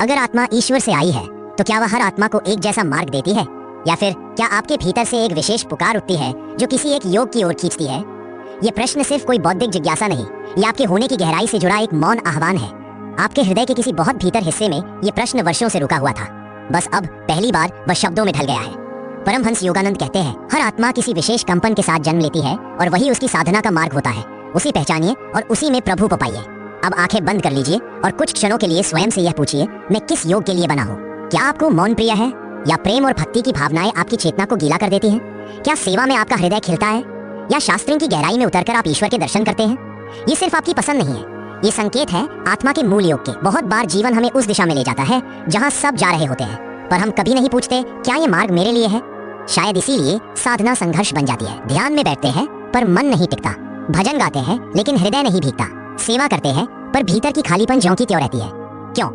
अगर आत्मा ईश्वर से आई है तो क्या वह हर आत्मा को एक जैसा मार्ग देती है, या फिर क्या आपके भीतर से एक विशेष पुकार उठती है जो किसी एक योग की ओर खींचती है? ये प्रश्न सिर्फ कोई बौद्धिक जिज्ञासा नहीं, ये आपके होने की गहराई से जुड़ा एक मौन आह्वान है। आपके हृदय के किसी बहुत भीतर हिस्से में ये प्रश्न वर्षों से रुका हुआ था, बस अब पहली बार वह शब्दों में ढल गया है। परमहंस योगानंद कहते हैं, हर आत्मा किसी विशेष कंपन के साथ जन्म लेती है और वही उसकी साधना का मार्ग होता है। उसी पहचानिए और उसी में प्रभु को पाइए। अब आंखें बंद कर लीजिए और कुछ क्षणों के लिए स्वयं से यह पूछिए, मैं किस योग के लिए बना हूँ? क्या आपको मौन प्रिय है, या प्रेम और भक्ति की भावनाएं आपकी चेतना को गीला कर देती हैं? क्या सेवा में आपका हृदय खिलता है, या शास्त्रों की गहराई में उतरकर आप ईश्वर के दर्शन करते हैं? ये सिर्फ आपकी पसंद नहीं है, ये संकेत है आत्मा के मूल योग के। बहुत बार जीवन हमें उस दिशा में ले जाता है जहाँ सब जा रहे होते हैं, पर हम कभी नहीं पूछते क्या ये मार्ग मेरे लिए है। शायद इसीलिए साधना संघर्ष बन जाती है। ध्यान में बैठते हैं पर मन नहीं टिकता, भजन गाते हैं लेकिन हृदय नहीं भीगता, सेवा करते हैं पर भीतर की खालीपन ज्यों की त्यों रहती है। क्यों?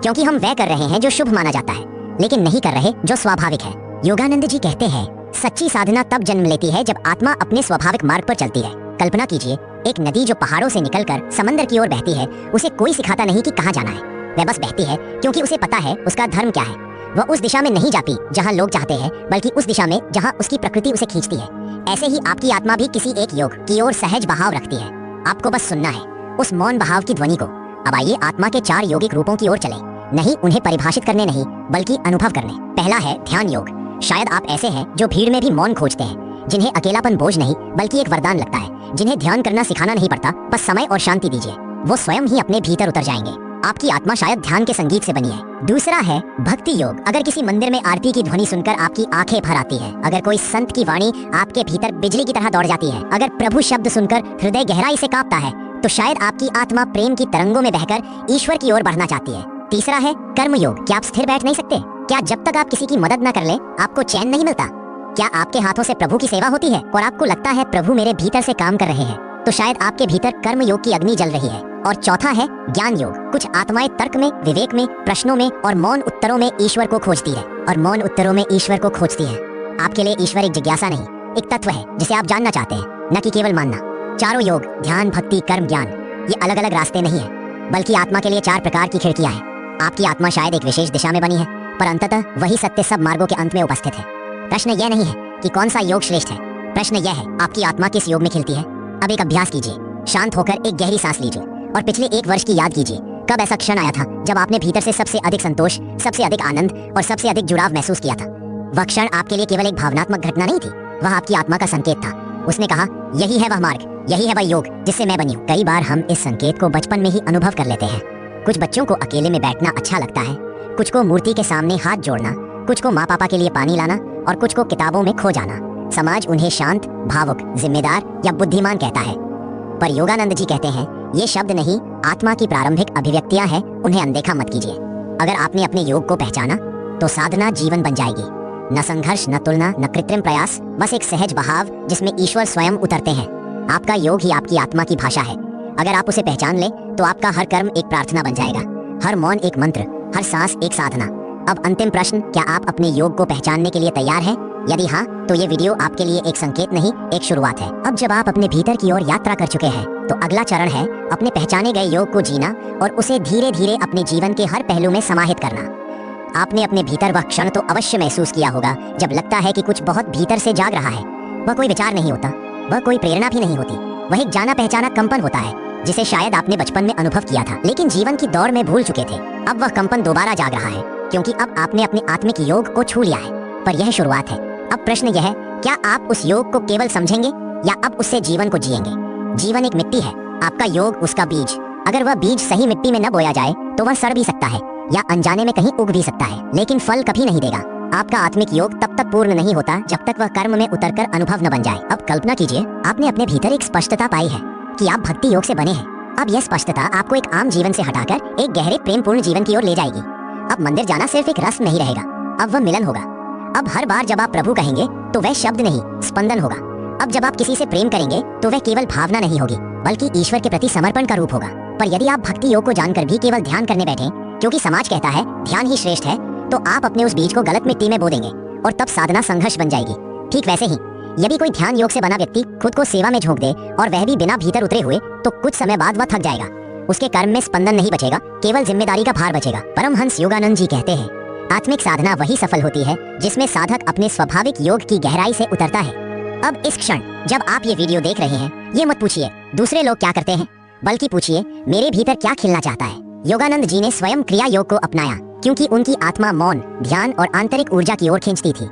क्योंकि हम वह कर रहे हैं जो शुभ माना जाता है, लेकिन नहीं कर रहे जो स्वाभाविक है। योगानंद जी कहते हैं, सच्ची साधना तब जन्म लेती है जब आत्मा अपने स्वाभाविक मार्ग पर चलती है। कल्पना कीजिए, एक नदी जो पहाड़ों से निकलकर समंदर की ओर बहती है, उसे कोई सिखाता नहीं कि कहाँ जाना है, वह बस बहती है क्योंकि उसे पता है उसका धर्म क्या है। वह उस दिशा में नहीं जाती जहाँ लोग चाहते हैं, बल्कि उस दिशा में जहाँ उसकी प्रकृति उसे खींचती है। ऐसे ही आपकी आत्मा भी किसी एक योग की ओर सहज बहाव रखती है। आपको बस सुनना है उस मौन बहाव की ध्वनि को। अब आइए आत्मा के 4 यौगिक रूपों की ओर चलें, नहीं उन्हें परिभाषित करने नहीं, बल्कि अनुभव करने। पहला है ध्यान योग। शायद आप ऐसे हैं जो भीड़ में भी मौन खोजते हैं, जिन्हें अकेलापन बोझ नहीं बल्कि एक वरदान लगता है, जिन्हें ध्यान करना सिखाना नहीं पड़ता, बस समय और शांति दीजिए, वो स्वयं ही अपने भीतर उतर जाएंगे। आपकी आत्मा शायद ध्यान के संगीत से बनी है। दूसरा है भक्ति योग। अगर किसी मंदिर में आरती की ध्वनि सुनकर आपकी आंखें भर आती है, अगर कोई संत की वाणी आपके भीतर बिजली की तरह दौड़ जाती है, अगर प्रभु शब्द सुनकर हृदय गहराई से कांपता है, तो शायद आपकी आत्मा प्रेम की तरंगों में बहकर ईश्वर की ओर बढ़ना चाहती है। तीसरा है कर्म योग। क्या आप स्थिर बैठ नहीं सकते? क्या जब तक आप किसी की मदद न कर ले आपको चैन नहीं मिलता? क्या आपके हाथों से प्रभु की सेवा होती है और आपको लगता है प्रभु मेरे भीतर से काम कर रहे हैं? तो शायद आपके भीतर कर्म योग की अग्नि जल रही है। और चौथा है ज्ञान योग। कुछ आत्माएं तर्क में, विवेक में, प्रश्नों में और मौन उत्तरों में ईश्वर को खोजती है, और मौन उत्तरों में ईश्वर को खोजती है। आपके लिए ईश्वर एक जिज्ञासा नहीं, एक तत्व है जिसे आप जानना चाहते हैं, न कि केवल मानना। चारों योग, ध्यान, भक्ति, कर्म, ज्ञान, ये अलग अलग रास्ते नहीं है, बल्कि आत्मा के लिए 4 प्रकार की खिड़कियां हैं। आपकी आत्मा शायद एक विशेष दिशा में बनी है, पर अंततः वही सत्य सब मार्गों के अंत में उपस्थित है। प्रश्न यह नहीं है कि कौन सा योग श्रेष्ठ है, प्रश्न यह है आपकी आत्मा किस योग में खिलती है। अब एक अभ्यास कीजिए, शांत होकर एक गहरी सांस लीजिए और पिछले 1 वर्ष की याद कीजिए। कब ऐसा क्षण आया था जब आपने भीतर से सबसे अधिक संतोष, सबसे अधिक आनंद और सबसे अधिक जुड़ाव महसूस किया था? वह क्षण आपके लिए केवल एक भावनात्मक घटना नहीं थी, वह आपकी आत्मा का संकेत था। उसने कहा, यही है वह मार्ग, यही है वह योग जिससे मैं बनी हूँ। कई बार हम इस संकेत को बचपन में ही अनुभव कर लेते हैं। कुछ बच्चों को अकेले में बैठना अच्छा लगता है, कुछ को मूर्ति के सामने हाथ जोड़ना, कुछ को माँ पापा के लिए पानी लाना, और कुछ को किताबों में खो जाना। समाज उन्हें शांत, भावुक, जिम्मेदार या बुद्धिमान कहता है, पर योगानंद जी कहते हैं ये शब्द नहीं, आत्मा की प्रारंभिक अभिव्यक्तियां हैं, उन्हें अनदेखा मत कीजिए। अगर आपने अपने योग को पहचाना तो साधना जीवन बन जाएगी। न संघर्ष, न तुलना, न कृत्रिम प्रयास, बस एक सहज बहाव जिसमें ईश्वर स्वयं उतरते हैं। आपका योग ही आपकी आत्मा की भाषा है। अगर आप उसे पहचान ले तो आपका हर कर्म एक प्रार्थना बन जाएगा, हर मौन एक मंत्र, हर सांस एक साधना। अब अंतिम प्रश्न, क्या आप अपने योग को पहचानने के लिए तैयार हैं? यदि हाँ, तो ये वीडियो आपके लिए एक संकेत नहीं, एक शुरुआत है। अब जब आप अपने भीतर की ओर यात्रा कर चुके हैं, तो अगला चरण है अपने पहचाने गए योग को जीना और उसे धीरे धीरे अपने जीवन के हर पहलू में समाहित करना। आपने अपने भीतर वह क्षण तो अवश्य महसूस किया होगा जब लगता है कि कुछ बहुत भीतर से जाग रहा है। वह कोई विचार नहीं होता, वह कोई प्रेरणा भी नहीं होती, वह एक जाना पहचाना कंपन होता है जिसे शायद आपने बचपन में अनुभव किया था, लेकिन जीवन की दौड़ में भूल चुके थे। अब वह कंपन दोबारा जाग रहा है, क्योंकि अब आपने अपने आत्मिक योग को छू लिया है। पर यह शुरुआत है। अब प्रश्न यह है, क्या आप उस योग को केवल समझेंगे या अब उससे जीवन को जिएंगे? जीवन एक मिट्टी है, आपका योग उसका बीज। अगर वह बीज सही मिट्टी में न बोया जाए तो वह सड़ भी सकता है या अनजाने में कहीं उग भी सकता है, लेकिन फल कभी नहीं देगा। आपका आत्मिक योग तब तक पूर्ण नहीं होता जब तक वह कर्म में उतरकर अनुभव न बन जाए। अब कल्पना कीजिए, आपने अपने भीतर एक स्पष्टता पाई है कि आप भक्ति योग से बने हैं। अब यह स्पष्टता आपको एक आम जीवन से हटाकर एक गहरे प्रेमपूर्ण जीवन की ओर ले जाएगी। अब मंदिर जाना सिर्फ एक रस्म नहीं रहेगा, अब वह मिलन होगा। अब हर बार जब आप प्रभु कहेंगे तो वह शब्द नहीं, स्पंदन होगा। अब जब आप किसी से प्रेम करेंगे तो वह केवल भावना नहीं होगी, बल्कि ईश्वर के प्रति समर्पण का रूप होगा। पर यदि आप भक्ति योग को जानकर भी केवल ध्यान करने बैठे, क्योंकि समाज कहता है ध्यान ही श्रेष्ठ है, तो आप अपने उस बीज को गलत मिट्टी में बो देंगे और तब साधना संघर्ष बन जाएगी। ठीक वैसे ही यदि कोई ध्यान योग से बना व्यक्ति खुद को सेवा में झोंक दे और वह भी बिना भीतर उतरे हुए, तो कुछ समय बाद वह थक जाएगा। उसके कर्म में स्पंदन नहीं बचेगा, केवल जिम्मेदारी का भार बचेगा। परमहंस योगानंद जी कहते हैं, आत्मिक साधना वही सफल होती है जिसमें साधक अपने स्वाभाविक योग की गहराई से उतरता है। अब इस क्षण जब आप ये वीडियो देख रहे हैं, ये मत पूछिए दूसरे लोग क्या करते हैं, बल्कि पूछिए मेरे भीतर क्या खिलना चाहता है। योगानंद जी ने स्वयं क्रिया योग को अपनाया क्योंकि उनकी आत्मा मौन, ध्यान और आंतरिक ऊर्जा की ओर खींचती थी।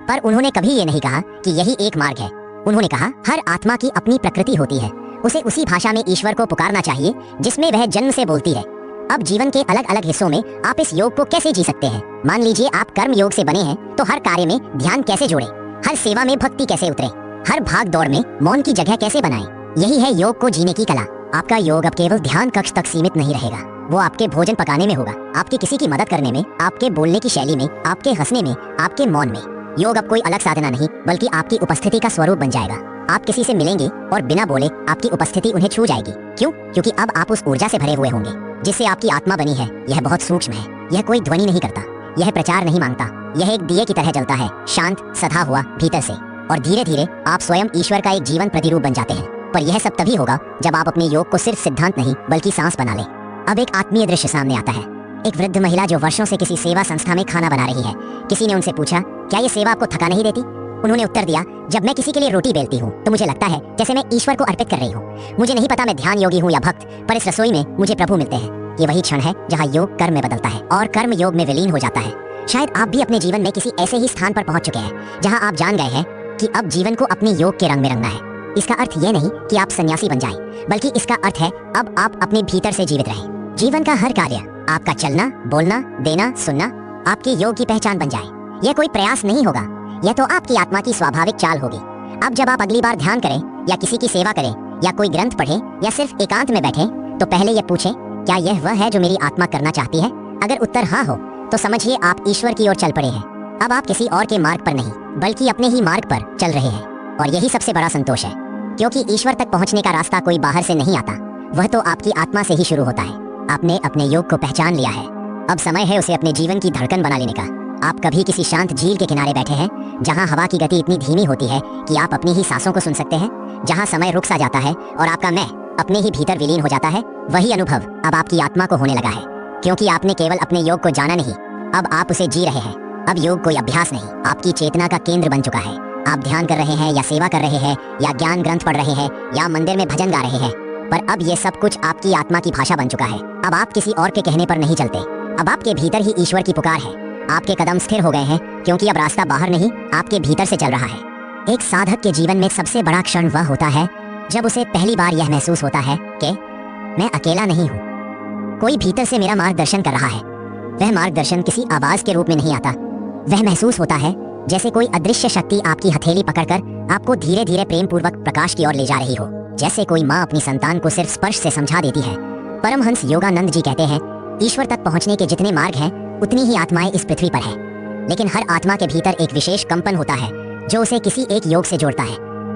पर उन्होंने कभी ये नहीं कहा कि यही एक मार्ग है। उन्होंने कहा, हर आत्मा की अपनी प्रकृति होती है, उसे उसी भाषा में ईश्वर को पुकारना चाहिए जिसमें वह जन्म से बोलती है। अब जीवन के अलग अलग हिस्सों में आप इस योग को कैसे जी सकते हैं? मान लीजिए आप कर्म योग से बने हैं, तो हर कार्य में ध्यान कैसे जोड़ें? हर सेवा में भक्ति कैसे उतरे? हर भाग दौड़ में मौन की जगह कैसे बनाएं? यही है योग को जीने की कला। आपका योग अब केवल ध्यान कक्ष तक सीमित नहीं रहेगा, वो आपके भोजन पकाने में होगा, आपके किसी की मदद करने में, आपके बोलने की शैली में, आपके हंसने में, आपके मौन में। योग अब कोई अलग साधना नहीं, बल्कि आपकी उपस्थिति का स्वरूप बन जाएगा। आप किसी से मिलेंगे और बिना बोले आपकी उपस्थिति उन्हें छू जाएगी। क्यों? क्योंकि अब आप उस ऊर्जा से भरे हुए होंगे जिससे आपकी आत्मा बनी है। यह बहुत सूक्ष्म है, यह कोई ध्वनि नहीं करता, यह प्रचार नहीं मांगता, यह एक दिए की तरह जलता है, शांत, सधा हुआ भीतर से। और धीरे धीरे आप स्वयं ईश्वर का एक जीवन प्रतिरूप बन जाते हैं। पर यह सब तभी होगा जब आप अपने योग को सिर्फ सिद्धांत नहीं बल्कि सांस बना लें। अब एक आत्मीय दृश्य सामने आता है। एक वृद्ध महिला जो वर्षों से किसी सेवा संस्था में खाना बना रही है। किसी ने उनसे पूछा, क्या ये सेवा आपको थका नहीं देती? उन्होंने उत्तर दिया, जब मैं किसी के लिए रोटी बेलती हूँ तो मुझे लगता है जैसे मैं ईश्वर को अर्पित कर रही हूँ। मुझे नहीं पता मैं ध्यान योगी हूँ या भक्त, पर इस रसोई में मुझे प्रभु मिलते हैं। ये वही क्षण है जहाँ योग कर्म में बदलता है और कर्म योग में विलीन हो जाता है। शायद आप भी अपने जीवन में किसी ऐसे ही स्थान पर पहुंच चुके हैं जहाँ आप जान गए हैं कि अब जीवन को अपने योग के रंग में रंगना है। इसका अर्थ ये नहीं कि आप सन्यासी बन जाएं, बल्कि इसका अर्थ है अब आप अपने भीतर से जीवित रहें। जीवन का हर कार्य, आपका चलना, बोलना, देना, सुनना, आपके योग की पहचान बन जाए। यह कोई प्रयास नहीं होगा, यह तो आपकी आत्मा की स्वाभाविक चाल होगी। अब जब आप अगली बार ध्यान करें या किसी की सेवा करें या कोई ग्रंथ पढ़ें या सिर्फ एकांत में बैठें, तो पहले यह पूछें, क्या यह वह है जो मेरी आत्मा करना चाहती है? अगर उत्तर हाँ हो तो समझिए आप ईश्वर की ओर चल पड़े हैं। अब आप किसी और के मार्ग पर नहीं बल्कि अपने ही मार्ग पर चल रहे हैं। और यही सबसे बड़ा संतोष है, क्योंकि ईश्वर तक पहुंचने का रास्ता कोई बाहर से नहीं आता, वह तो आपकी आत्मा से ही शुरू होता है। आपने अपने योग को पहचान लिया है, अब समय है उसे अपने जीवन की धड़कन बना लेने का। आप कभी किसी शांत झील के किनारे बैठे हैं जहां हवा की गति इतनी धीमी होती है कि आप अपनी ही सांसों को सुन सकते हैं, जहां समय रुक सा जाता है और आपका मैं अपने ही भीतर विलीन हो जाता है। वही अनुभव अब आपकी आत्मा को होने लगा है, क्योंकि आपने केवल अपने योग को जाना नहीं, अब आप उसे जी रहे हैं। अब योग कोई अभ्यास नहीं, आपकी चेतना का केंद्र बन चुका है। आप ध्यान कर रहे हैं या सेवा कर रहे हैं या ज्ञान ग्रंथ पढ़ रहे हैं या मंदिर में भजन गा रहे हैं, पर अब ये सब कुछ आपकी आत्मा की भाषा बन चुका है। अब आप किसी और के कहने पर नहीं चलते, अब आपके भीतर ही ईश्वर की पुकार है। आपके कदम स्थिर हो गए हैं, क्योंकि अब रास्ता बाहर नहीं आपके भीतर से चल रहा है। एक साधक के जीवन में सबसे बड़ा क्षण वह होता है जब उसे पहली बार यह महसूस होता है कि मैं अकेला नहीं हूँ, कोई भीतर से मेरा मार्गदर्शन कर रहा है। वह मार्गदर्शन किसी आवाज के रूप में नहीं आता, वह महसूस होता है जैसे कोई अदृश्य शक्ति आपकी हथेली पकड़कर आपको धीरे धीरे प्रेम पूर्वक प्रकाश की ओर ले जा रही हो, जैसे कोई माँ अपनी संतान को सिर्फ स्पर्श से समझा देती है। परमहंस योगानंद जी कहते हैं, ईश्वर तक पहुंचने के जितने मार्ग हैं उतनी ही आत्माएं इस पृथ्वी पर है, लेकिन हर आत्मा के भीतर एक विशेष कंपन होता है जो उसे किसी एक योग से जोड़ता है।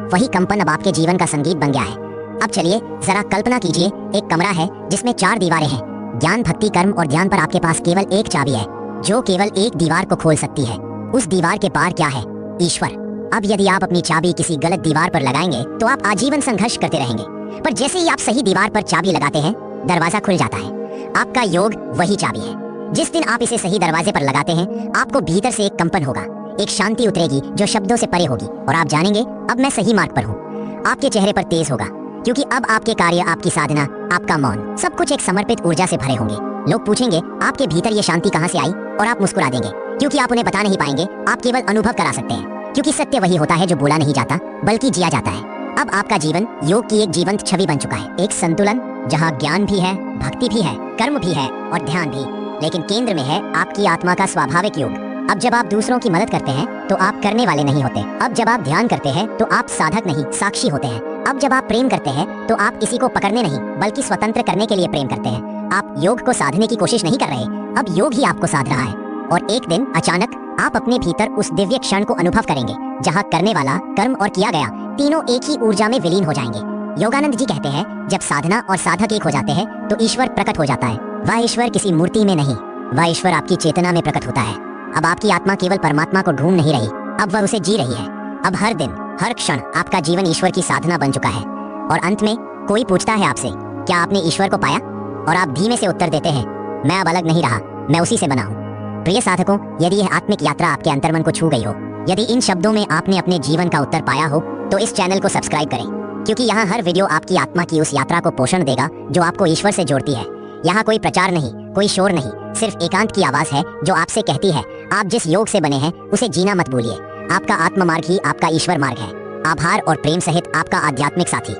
वही कंपन अब आपके जीवन का संगीत बन गया है। अब चलिए जरा कल्पना कीजिए, एक कमरा है जिसमें 4 दीवारें हैं। ज्ञान, भक्ति, कर्म और ध्यान पर आपके पास केवल एक चाबी है जो केवल एक दीवार को खोल सकती है। उस दीवार के पार क्या है? ईश्वर। अब यदि आप अपनी चाबी किसी गलत दीवार पर लगाएंगे तो आप आजीवन संघर्ष करते रहेंगे, पर जैसे ही आप सही दीवार पर चाबी लगाते हैं दरवाजा खुल जाता है। आपका योग वही चाबी है। जिस दिन आप इसे सही दरवाजे पर लगाते हैं आपको भीतर से एक कंपन होगा, एक शांति उतरेगी जो शब्दों से परे होगी, और आप जानेंगे अब मैं सही मार्ग पर हूँ। आपके चेहरे पर तेज होगा, क्योंकि अब आपके कार्य, आपकी साधना, आपका मौन, सब कुछ एक समर्पित ऊर्जा से भरे होंगे। लोग पूछेंगे आपके भीतर ये शांति कहाँ से आई, और आप मुस्कुरा देंगे, क्योंकि आप उन्हें बता नहीं पाएंगे, आप केवल अनुभव करा सकते हैं। क्योंकि सत्य वही होता है जो बोला नहीं जाता बल्कि जिया जाता है। अब आपका जीवन योग की एक जीवंत छवि बन चुका है, एक संतुलन जहाँ ज्ञान भी है, भक्ति भी है, कर्म भी है और ध्यान भी, लेकिन केंद्र में है आपकी आत्मा का स्वाभाविक योग। अब जब आप दूसरों की मदद करते हैं तो आप करने वाले नहीं होते। अब जब आप ध्यान करते हैं तो आप साधक नहीं साक्षी होते हैं। अब जब आप प्रेम करते हैं तो आप किसी को पकड़ने नहीं बल्कि स्वतंत्र करने के लिए प्रेम करते हैं। आप योग को साधने की कोशिश नहीं कर रहे, अब योग ही आपको साध रहा है। और एक दिन अचानक आप अपने भीतर उस दिव्य क्षण को अनुभव करेंगे जहाँ करने वाला, कर्म और किया गया तीनों एक ही ऊर्जा में विलीन हो जाएंगे। योगानंद जी कहते हैं, जब साधना और साधक एक हो जाते हैं तो ईश्वर प्रकट हो जाता है। वह ईश्वर किसी मूर्ति में नहीं, वह ईश्वर आपकी चेतना में प्रकट होता है। अब आपकी आत्मा केवल परमात्मा को ढूंढ नहीं रही, अब वह उसे जी रही है। अब हर दिन, हर क्षण आपका जीवन ईश्वर की साधना बन चुका है। और अंत में कोई पूछता है आपसे, क्या आपने ईश्वर को पाया? और आप धीमे से उत्तर देते हैं, मैं अब अलग नहीं रहा, मैं उसी से बना हूँ। प्रिय साधकों, यदि यह आत्मिक यात्रा आपके अंतर्मन को छू गई हो, यदि इन शब्दों में आपने अपने जीवन का उत्तर पाया हो, तो इस चैनल को सब्सक्राइब करें, क्योंकि यहाँ हर वीडियो आपकी आत्मा की उस यात्रा को पोषण देगा जो आपको ईश्वर से जोड़ती है। यहाँ कोई प्रचार नहीं, कोई शोर नहीं, सिर्फ एकांत की आवाज है जो आपसे कहती है, आप जिस योग से बने हैं उसे जीना मत भूलिए। आपका आत्म मार्ग ही आपका ईश्वर मार्ग है। आभार और प्रेम सहित आपका आध्यात्मिक साथी।